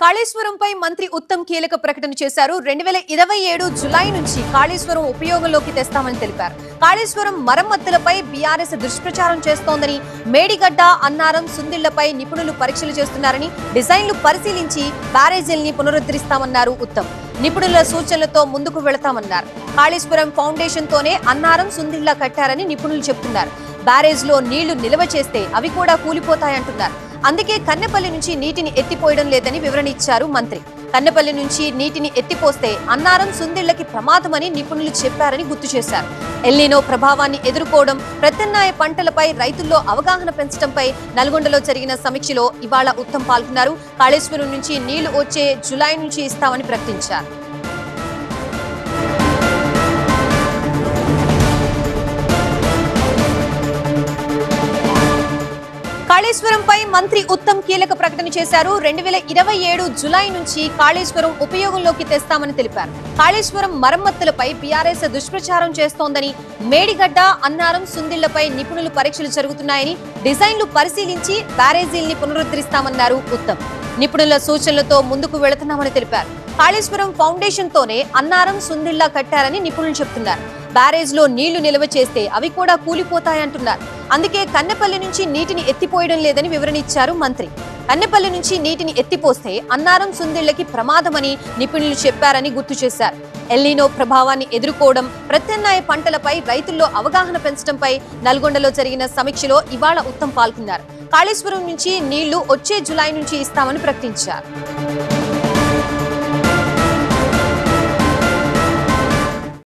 కాళేశ్వరంపై మంత్రి ఉత్తమ్ కీలక ప్రకటన చేశారు. 2027 జులై నుంచి కాళేశ్వరం ఉపయోగంలోకి తెస్తామని తెలిపారు. కాళేశ్వరం మరమ్మతులపై బీఆర్ఎస్ దుష్ప్రచారం చేస్తోందని, మేడిగడ్డ, అన్నారం, సుందిళ్లపై నిపుణులు పరీక్షలు చేస్తున్నారని, డిజైన్లు పరిశీలించి బ్యారేజీల్ని పునరుద్ధరిస్తామన్నారు ఉత్తమ్. నిపుణుల సూచనలతో ముందుకు వెళతామన్నారు. కాళేశ్వరం ఫౌండేషన్ తోనే అన్నారం, సుందిళ్ల కట్టారని నిపుణులు చెబుతున్నారు. బ్యారేజ్ లో నీళ్లు నిల్వ చేస్తే అవి కూడా కూలిపోతాయంటున్నారు. అందుకే కన్నెపల్లి నుంచి నీటిని ఎత్తిపోయడం లేదని వివరణ ఇచ్చారు మంత్రి. కన్నెపల్లి నుంచి నీటిని ఎత్తిపోస్తే అన్నారం, సుందిళ్లకి ప్రమాదమని నిపుణులు చెప్పారని గుర్తు చేశారు. ఎల్నినో ప్రభావాన్ని ఎదుర్కోవడం, ప్రత్యామ్నాయ పంటలపై రైతుల్లో అవగాహన పెంచడంపై నల్గొండలో జరిగిన సమీక్షలో ఇవాళ ఉత్తమ్ పాల్గొన్నారు. కాళేశ్వరం నుంచి నీళ్లు వచ్చే జులై నుంచి ఇస్తామని ప్రకటించారు. కాళేశ్వరంపై మంత్రి ఉత్తమ్ కీలక ప్రకటన చేశారు. 2027 జులై నుంచి కాళేశ్వరం ఉపయోగంలోకి తెస్తామని తెలిపారు. కాళేశ్వరం మరమ్మతులపై బీఆర్ఎస్ దుష్ప్రచారం చేస్తోందని, మేడిగడ్డ, అన్నారం, సుందిళ్లపై నిపుణులు పరీక్షలు జరుగుతున్నాయని, డిజైన్లు పరిశీలించి బ్యారేజీల్ని పునరుద్ధరిస్తామన్నారు ఉత్తమ్. నిపుణుల సూచనలతో ముందుకు వెళుతున్నామని తెలిపారు. కాళేశ్వరం ఫౌండేషన్ తోనే అన్నారం, సుందిళ్ల కట్టారని నిపుణులు చెబుతున్నారు. బ్యారేజ్ లో నీళ్లు నిల్వ చేస్తే అవి కూడా కూలిపోతాయంటున్నారు. అందుకే కన్నెపల్లి నుంచి నీటిని ఎత్తిపోయడం లేదని వివరణ ఇచ్చారు మంత్రి. కన్నెపల్లి నుంచి నీటిని ఎత్తిపోస్తే అన్నారం, సుందిళ్లకి ప్రమాదమని నిపుణులు చెప్పారని గుర్తు చేశారు. ఎల్నినో ప్రభావాన్ని ఎదుర్కోవడం, ప్రత్యామ్నాయ పంటలపై రైతుల్లో అవగాహన పెంచడంపై నల్గొండలో జరిగిన సమీక్షలో ఇవాళ ఉత్తమ్ పాల్గొన్నారు. కాళేశ్వరం నుంచి నీళ్లు వచ్చే జులై నుంచి ఇస్తామని ప్రకటించారు.